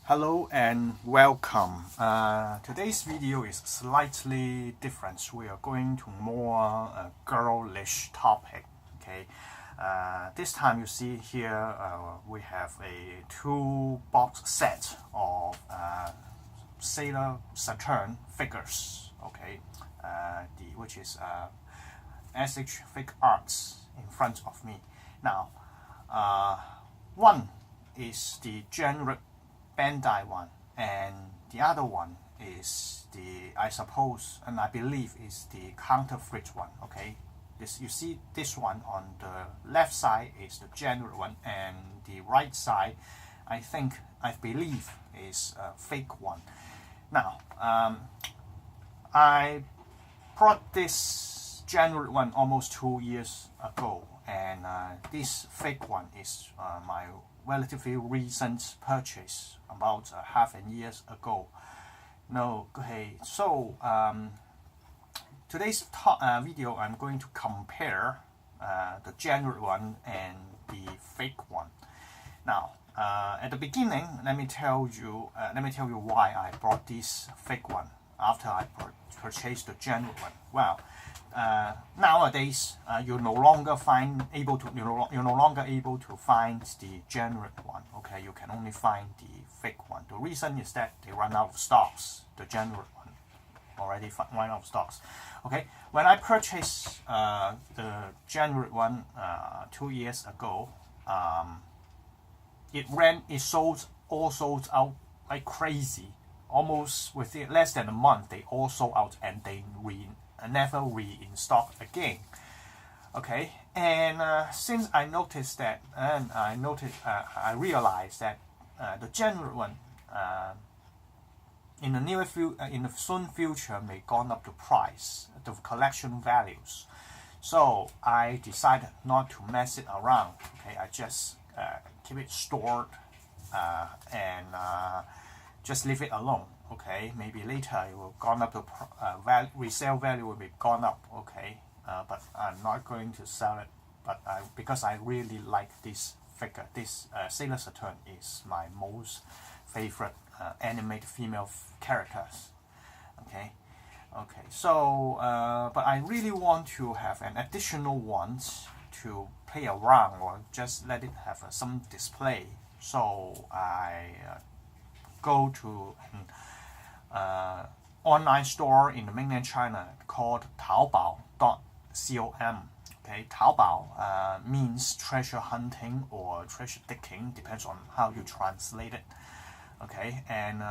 Hello and welcome. Today's video is slightly different. We are going to more girlish topic. Okay. This time you see here we have a two-box set of Sailor Saturn figures. Okay, which is SHFiguarts in front of me. Now, one is the generic Bandai one, and the other one is I suppose and I believe is the counterfeit one. Okay, you see this one on the left side is the generic one, and the right side I believe is a fake one. Now I brought this generic one almost 2 years ago, and this fake one is my relatively recent purchase, about half a year ago. So today's video I'm going to compare the generic one and the fake one. Now at the beginning, let me tell you why I bought this fake one after I purchased the generic one. Well, nowadays you're no longer able to find the generic one. Okay, you can only find the fake one. The reason is that they run out of stocks. The generic one already run out of stocks. Okay, when I purchased the generic one 2 years ago, it sold out like crazy. Almost within less than a month, they all sold out, and they never restock again. Okay, and since I noticed that, and I realized that the generic one in the soon future may gone up the price, the collection values. So I decided not to mess it around. Okay, I just keep it stored and just leave it alone. Okay, maybe later it will gone up, the resale value will be gone up. Okay, but I'm not going to sell it. But because I really like this figure, this Sailor Saturn is my most favorite animated female characters. Okay. So, but I really want to have an additional one to play around, or just let it have some display. So I go to an online store in the mainland China called Taobao.com. Okay, Taobao means treasure hunting or treasure digging, depends on how you translate it. Okay, and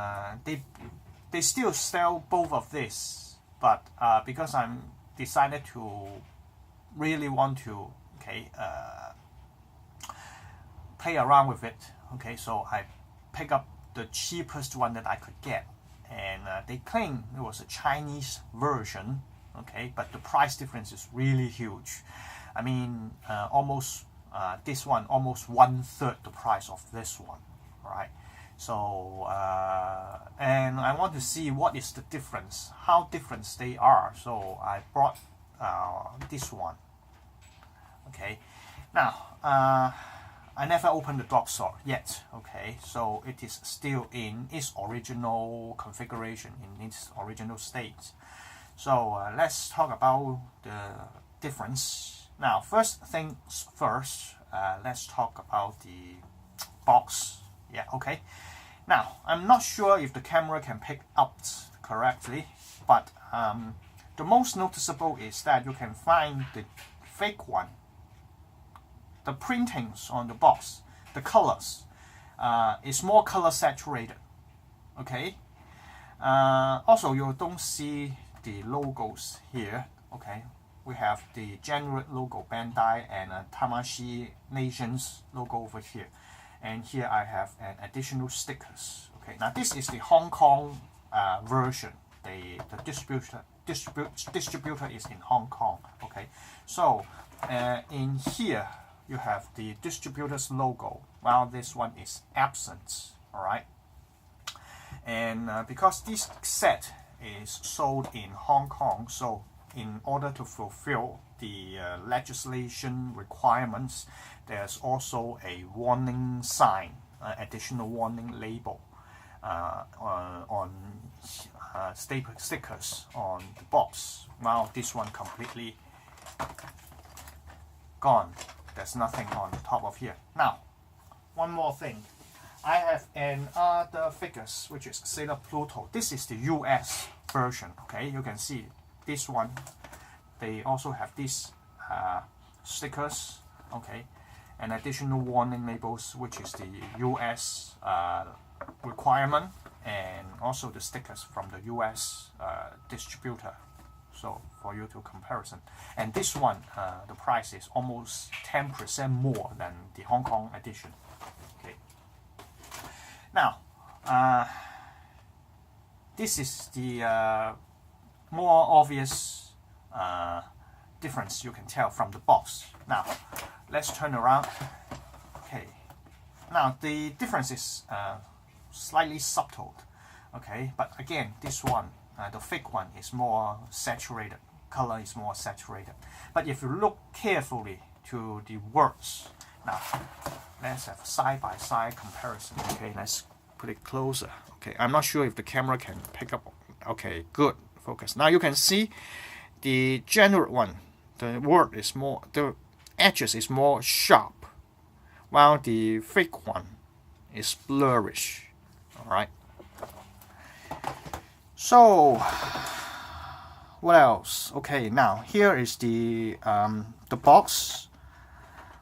they still sell both of this, but because I'm decided to really want to play around with it. Okay, so I pick up the cheapest one that I could get, and they claim it was a Chinese version. Okay, but the price difference is really huge. I mean, this one almost 1/3 the price of this one, right? So and I want to see what is the difference, how different they are. So I brought this one. Okay, now I never opened the box yet. Okay, so it is still in its original configuration, in its original state. So let's talk about the difference. Now, first things first, let's talk about the box. Yeah, okay. Now, I'm not sure if the camera can pick up correctly, but the most noticeable is that you can find the fake one. The printings on the box, the colors, is more color saturated. Okay. Also, you don't see the logos here. Okay, we have the generic logo Bandai and Tamashii Nations logo over here, and here I have an additional stickers. Okay, now this is the Hong Kong version. The distributor is in Hong Kong. Okay, so in here you have the distributor's logo, while this one is absent. All right, and because this set is sold in Hong Kong, so in order to fulfill the legislation requirements, there's also a warning sign, additional warning label on stickers on the box. Now this one completely gone. There's nothing on top of here. Now, one more thing. I have another figures which is Sailor Pluto. This is the US version. Okay, you can see this one. They also have these stickers. Okay, and additional warning labels, which is the US requirement, and also the stickers from the US distributor. So for you to comparison, and this one the price is almost 10% more than the Hong Kong edition. Okay. Now this is the more obvious difference you can tell from the box. Now let's turn around. Okay. Now the difference is slightly subtle. Okay, but again, this one. The fake one is more saturated, color is more saturated. But if you look carefully to the words, now let's have side-by-side comparison. Okay, let's put it closer. Okay, I'm not sure if the camera can pick up. Okay, good, focus. Now you can see the general one, the word is more, the edges is more sharp, while the fake one is blurrish. All right. So, what else? Okay, now here is the box.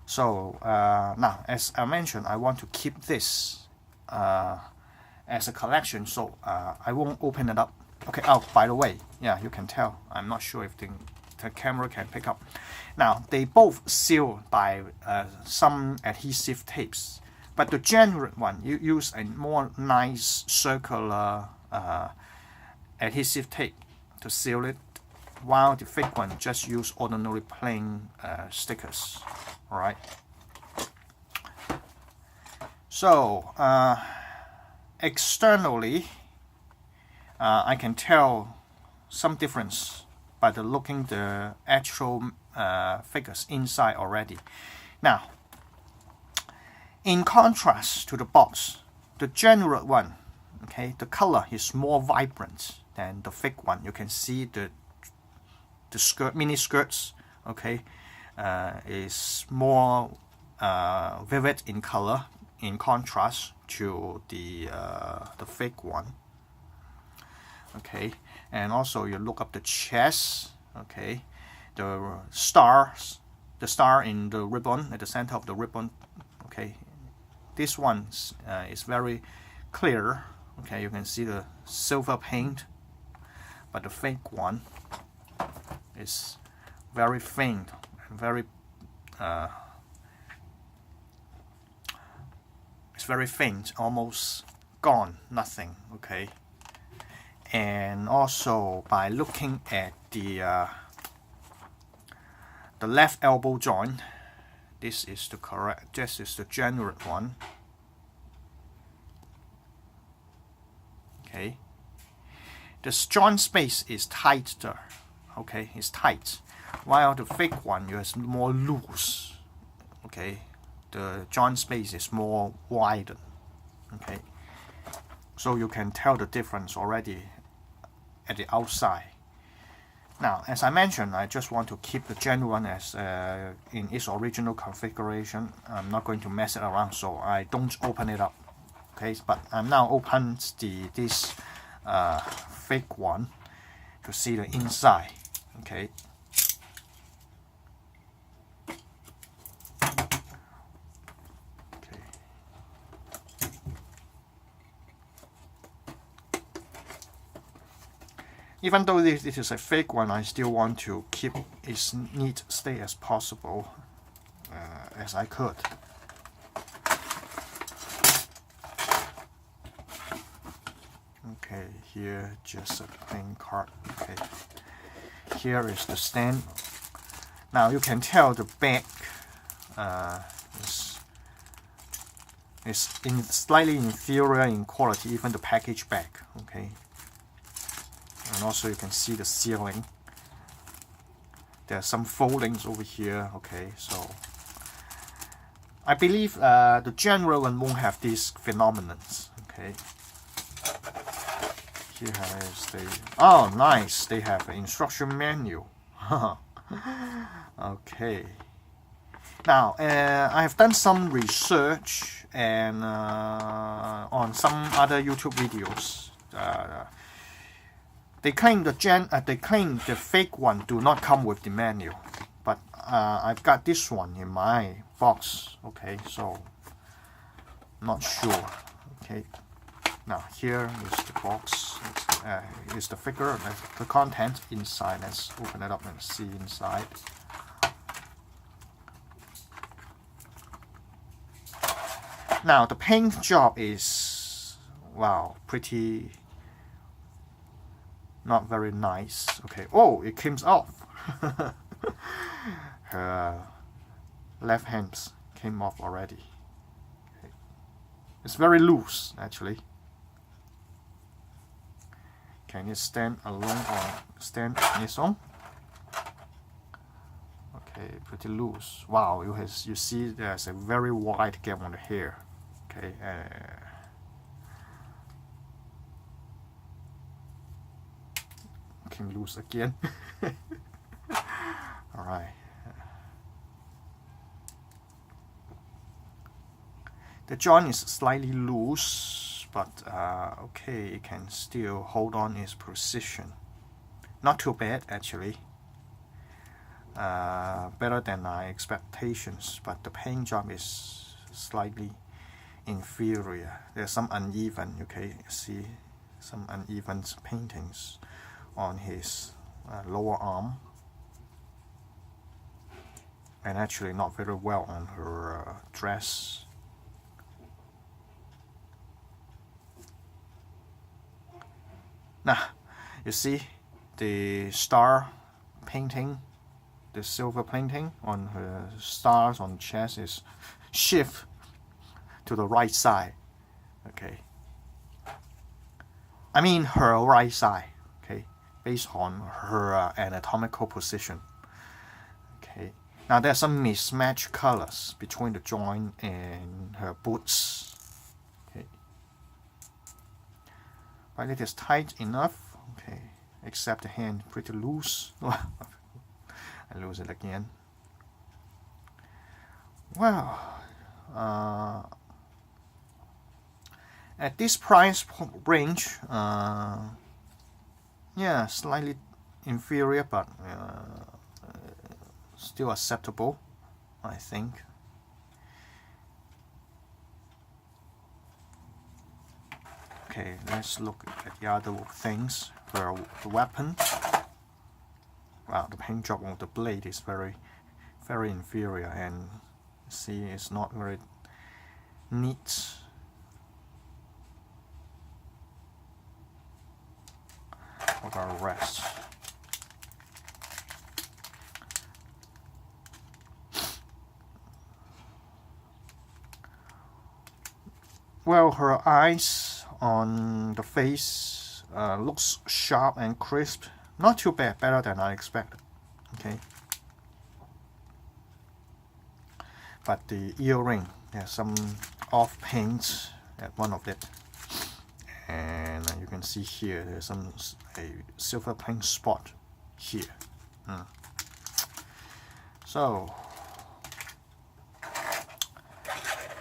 So now, as I mentioned, I want to keep this as a collection. So I won't open it up. Okay. Oh, by the way, yeah, you can tell. I'm not sure if the camera can pick up. Now they both sealed by some adhesive tapes, but the general one you use a more nice circular adhesive tape to seal it, while the fake one just use ordinary plain stickers. All right. So externally, I can tell some difference by the looking the actual figures inside already. Now, in contrast to the box, the general one, okay, the color is more vibrant than the fake one. You can see the skirt, mini skirts, okay, is more vivid in color in contrast to the fake one. Okay, and also you look up the chest. Okay, the stars, the star in the ribbon at the center of the ribbon. Okay, this one is very clear. Okay, you can see the silver paint, but the fake one is very faint and very it's very faint, almost gone, nothing. Okay, and also by looking at the left elbow joint, this is the correct. This is the general one. Okay, the joint space is tighter. Okay, it's tight, while the fake one is more loose. Okay, the joint space is more widened. Okay, so you can tell the difference already at the outside. Now, as I mentioned, I just want to keep the general one as in its original configuration. I'm not going to mess it around, so I don't open it up. Okay, but I'm now open this fake one to see the inside. Okay. Okay. Even though this is a fake one, I still want to keep its neat state as possible, as I could. Okay, here just a plain card. Okay, here is the stand. Now you can tell the back is slightly inferior in quality, even the package back. Okay, and also you can see the sealing. There are some foldings over here. Okay, so I believe the general one won't have these phenomenons. Okay. Here is the, oh nice, they have an instruction manual. Okay. Now, I have done some research and on some other YouTube videos. They claim the fake one do not come with the manual, but I've got this one in my box. Okay, so not sure. Okay, now here is the box. Is the figure, the content inside. Let's open it up and see inside. Now the paint job is, wow, pretty not very nice. Okay, oh, it comes off. Her left hand came off already. Okay. It's very loose actually. Can it stand alone or stand on its own? Okay, pretty loose. Wow, you see there's a very wide gap on the hair. Okay, came loose again. All right. The joint is slightly loose, but okay, it can still hold on its position. Not too bad actually. Better than my expectations, but the paint job is slightly inferior. There's some uneven, you can see some uneven paintings on his lower arm, and actually not very well on her dress. Now, you see the star painting, the silver painting on her stars on chest is shift to the right side. Okay, I mean her right side. Okay, based on her anatomical position. Okay, now there's some mismatched colors between the joint and her boots. Okay, but it is tight enough. Okay, except the hand pretty loose. I lose it again. Well, at this price range, yeah, slightly inferior, but still acceptable, I think. Okay, let's look at the other things. The weapon. Wow, the paint job on the blade is very, very inferior, and see, it's not very neat. What about the rest? Well, her eyes on the face looks sharp and crisp. Not too bad, better than I expected. Okay. But the earring, there's some off paint at one of it. And you can see here, there's a silver paint spot here. So,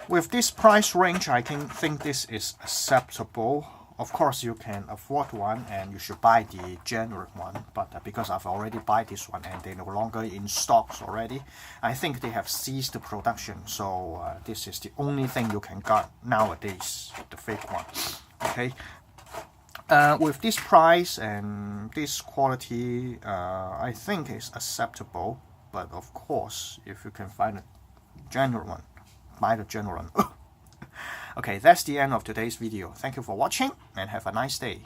with this price range, I can think this is acceptable. Of course, you can afford one and you should buy the generic one, but because I've already bought this one and they're no longer in stocks already, I think they have ceased the production. So this is the only thing you can get nowadays, the fake one. Okay. With this price and this quality, I think it's acceptable. But of course, if you can find a genuine one, buy the genuine one. Okay, that's the end of today's video. Thank you for watching and have a nice day.